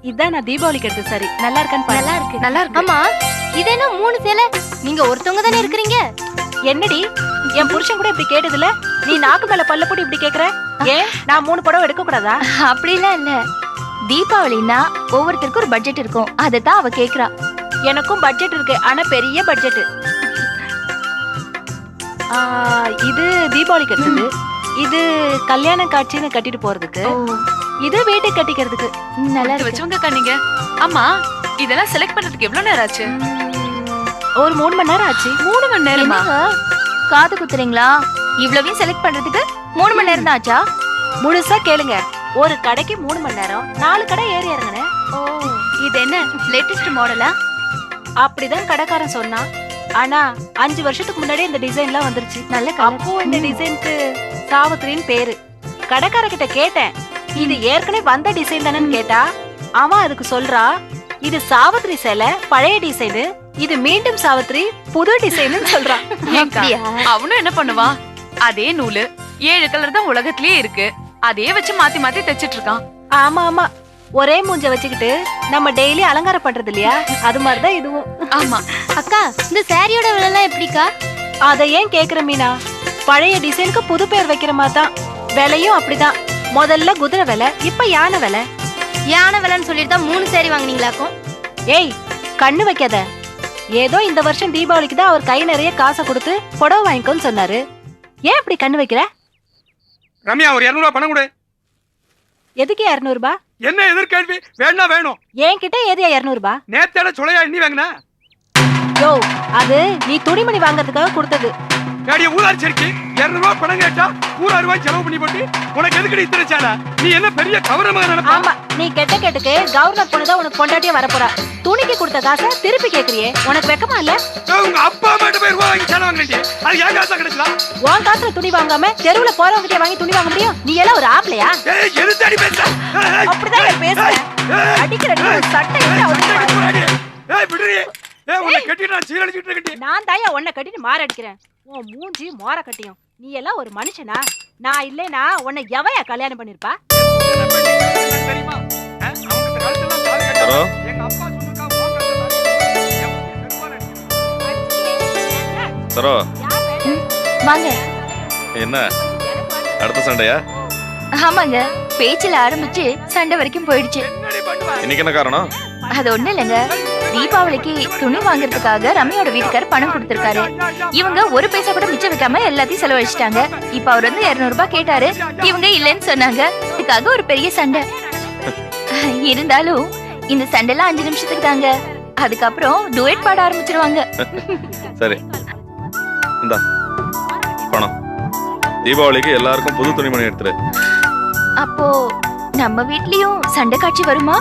இதான் நான் தீபாவளிக்கு எடுத்து சரி. நல்லா இருக்கான்னு பாரு. நல்லா இருக்கு. நல்லா இருக்கு. ஆமா இது என்ன 3 சேலை? நீங்க ஒருத்தவங்க தானே இருக்கிறீங்க? என்னடி என் புருஷன் கூட இப்படி கேட்டதுல நீ நாக்கு மேல பல்ல போட்டு இப்படி கேக்குற? ஏன் நான் 3 புடவை எடுக்க கூடாதா? அப்படிலாம் இல்ல. தீபாவளினா ஒவ்வொருத்தருக்கும் ஒரு பட்ஜெட் இருக்கும். அதத்தான் அவ கேக்குறா. எனக்கும் பட்ஜெட் இருக்கு, ஆனா பெரிய பட்ஜெட். இது தீபாவளிக்கு எடுத்தது. இது கல்யாண காட்சின்னு கட்டிட்டு போறதுக்கு. இது வீட்டுக்கு கட்டிக்கிறதுக்கு. நல்லா இருக்கு. வச்சவங்க நீங்க. ஆமா இதெல்லாம் செலக்ட் பண்றதுக்கு எவ்வளவு நேரம் ஆச்சு? ஒரு 3 மணி நேரம் ஆச்சு. 3 மணி நேரமா? காது குத்துறீங்களா? இவ்வளவையும் செலக்ட் பண்றதுக்கு 3 மணி நேரம் தான் ஆச்சா? முழுசா கேளுங்க. ஒரு கடைக்கு 3 மணி நேரம், 4 கடை ஏறி இறங்குனேன். இது என்ன லேட்டஸ்ட் மாடலா? அப்படிதான் கடைக்காரன் சொன்னான். ஆனா 5 வருஷத்துக்கு முன்னாடியே இந்த டிசைன்லாம் வந்துருச்சு. நல்ல அப்போ இந்த டிசைனுக்கு சாவித்திரின்னு பேரு. கடைக்கார கிட்ட கேட்டேன், இது ஏற்கனவே வந்த டிசைன் தானேன்னு கேட்டா, அவன் அதுக்கு சொல்றா, இது சாவித்திரி சேலை பழைய டிசைனு, இது மீண்டும் சாவித்திரி புது டிசைன்னு சொல்றான். அவனும் என்ன பண்ணுவான்? அதே நூலு 7 கலர் தான் உலகத்திலேயே இருக்கு. அதே வச்சு மாத்தி மாத்தி தைச்சிட்டு இருக்கான். ஆமா ஆமா, ஒரே மூஞ்ச வச்சுக்கிட்டு நம்ம டெய்லி அலங்காரம் பண்றது இல்லையா, அது மாதிரிதான் இதுவும். ஆமா. அக்கா இந்த சாரியோட விலைலாம் எப்படிக்கா? அத ஏன் கேக்குற மீனா? பழைய டிசைனுக்கு புது பேர் வைக்கிற மாதிரி தான். விலையும் அப்படிதான். முதல்ல குதிரை விலை, இப்ப யானை விலை. யானை விலைன்னு சொல்லிட்டு தான் 3 சாரி வாங்குனீங்களாக்கும். ஏய் கண்ணு வைக்காத. ஏதோ இந்த வருஷம் தீபாவளிக்கு தான் அவர் கை நிறைய காசை கொடுத்து புடவை வாங்கிக்கோன்னு சொன்னாரு. ஏன் இப்படி கண்ணு வைக்கிற? ரம்யா ஒரு 200 ரூபாய் பணம் கொடு. எதுக்கு 200 ரூபாய்? என்ன எதிர்கேள்வி? வேணா வேணும். என்கிட்ட ஏதியா 200 ரூபாய்? நேத்தேட சொலையா இன்னி வாங்கினா? யோ அது நீ துணிமணி வாங்குறதுக்காக கொடுத்தது. ஏடிய ஊரார் சரிக்கு 200 ரூபாய் பணம் கேட்டா 100 ரூபாய் செலவு பண்ணி போட்டு உனக்கு எதுக்கு இத்தனை சேலை? நீ என்ன பெரிய கவரமாக நினைப்பா? ஆமா, நீ கெட்ட கேட்டுக்கு கவர்னர் பொண்ணுதான் உனக்கு பொண்டாட்டியே வரப்போறா. துணிக்கு கொடுத்த காசை திருப்பி கேக்குறியே, உனக்கு வெக்கமா இல்ல? உங்க அப்பா அம்மாட்ட போய் ரூபாய் வாங்கி சேலை வாங்கிட்டே, அது ஏன் காசா கிடைச்சா? உன் காசுல துணி வாங்காம தெருவுல போறவங்கிட்டே வாங்கி துணி வாங்க முடியும்? நீ எல்லாம் ஒரு ஆப்லையா? ஏய் எது தடி பேச? அப்படிதான் பேசுறேன். அடிக்கிற சட்டை ஏய் விடுறீ. ஏய் உன்னை கட்டிட்டு நான் சீரழிச்சிட்டு இருக்கேன். நான் தாயா உன்னை கட்டிட்டு மாற அடிக்கிறேன். உன் மூஞ்சி மோர கட்டியும். நீ எல்லாம் ஒரு மனுஷனா? நான் இல்லைனா உன்னை எவையா கல்யாணம் பண்ணிருப்பா? தெரியுமா? அவங்க காலத்துல தாலி கட்டறோ. எங்க அப்பா சொன்னதா சரோ வாங்க. என்ன அடுத்த சண்டையா? ஆமாங்க, பேச்சில ஆரம்பிச்சு சண்டை வரைக்கும் போயிடுச்சு. இன்னைக்கு என்ன காரணம்? அது ஒண்ணு இல்லைங்க. தீபாவளிக்கு துணி வாங்குறதுக்காக ரம்யாவோட வீட்டுக்காரர் பணம் கொடுத்திருக்காரு. இவங்க ஒரு பைசா கூட மிச்சம் வைக்காம எல்லாத்தையும் செலவழிச்சிட்டாங்க. இப்ப அவர் வந்து 200 ரூபாய் கேட்டாரு. இவங்க இல்லைன்னு சொன்னாங்க. இதுக்காக ஒரு பெரிய சண்டை. இருந்தாலும் இந்த சண்டைலாம் 5 நிமிஷத்துக்கு தாங்க. அதுக்கப்புறம் டுயட் பாட ஆரம்பிச்சிருவாங்க. சரி இந்தா பணம். தீபாவளிக்கு எல்லாருக்கும் புது துணிமணி எடுத்துரு. அப்போ நம்ம வீட்லயும் சண்டை காட்சி வருமா?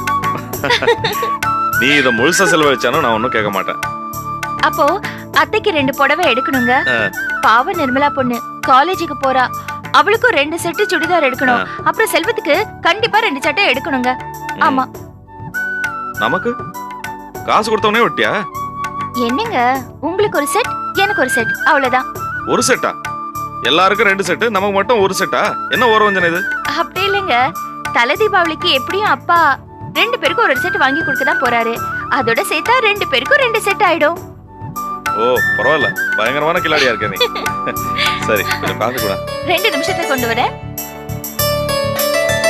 நீ இத முழுசா செலவழிச்சானோ நான் ஒன்னும் கேட்க மாட்டேன். அப்போ அத்தைக்கு 2 புடவை எடுக்கணுங்க. பாவ நிர்மலா பொண்ணு காலேஜுக்கு போறா. அவளுக்கும் 2 செட்டு சுடிதார் எடுக்கணும். அப்புறம் செல்வத்துக்கு கண்டிப்பா 2 சட்டை எடுக்கணுங்க. ஆமா. நமக்கு காசு கொடுத்தவனே ஒட்டியா? என்னங்க உங்களுக்கு ஒரு செட், எனக்கு ஒரு செட், அவ்வளவுதான். ஒரு செட்டா? எல்லாருக்கும் 2 செட்டு, நமக்கு மட்டும் ஒரு செட்டா? என்ன ஓரவஞ்சனை இது? அப்படி இல்லைங்க. தலை தீபாவளிக்கு எப்படியும் அப்பா 2 பேருக்கும் ஒரு செட் வாங்கி கொடுக்க தான் போறாரு. அதோட சேர்த்தா 2 பேருக்கும் 2 செட் ஆயிடும். ஓ பரவாயில்ல, பயங்கரமான கில்லாடியா இருக்க நீ. சரி கொஞ்சம் காசு கூட. 2 நிமிஷத்துல கொண்டு வரேன்.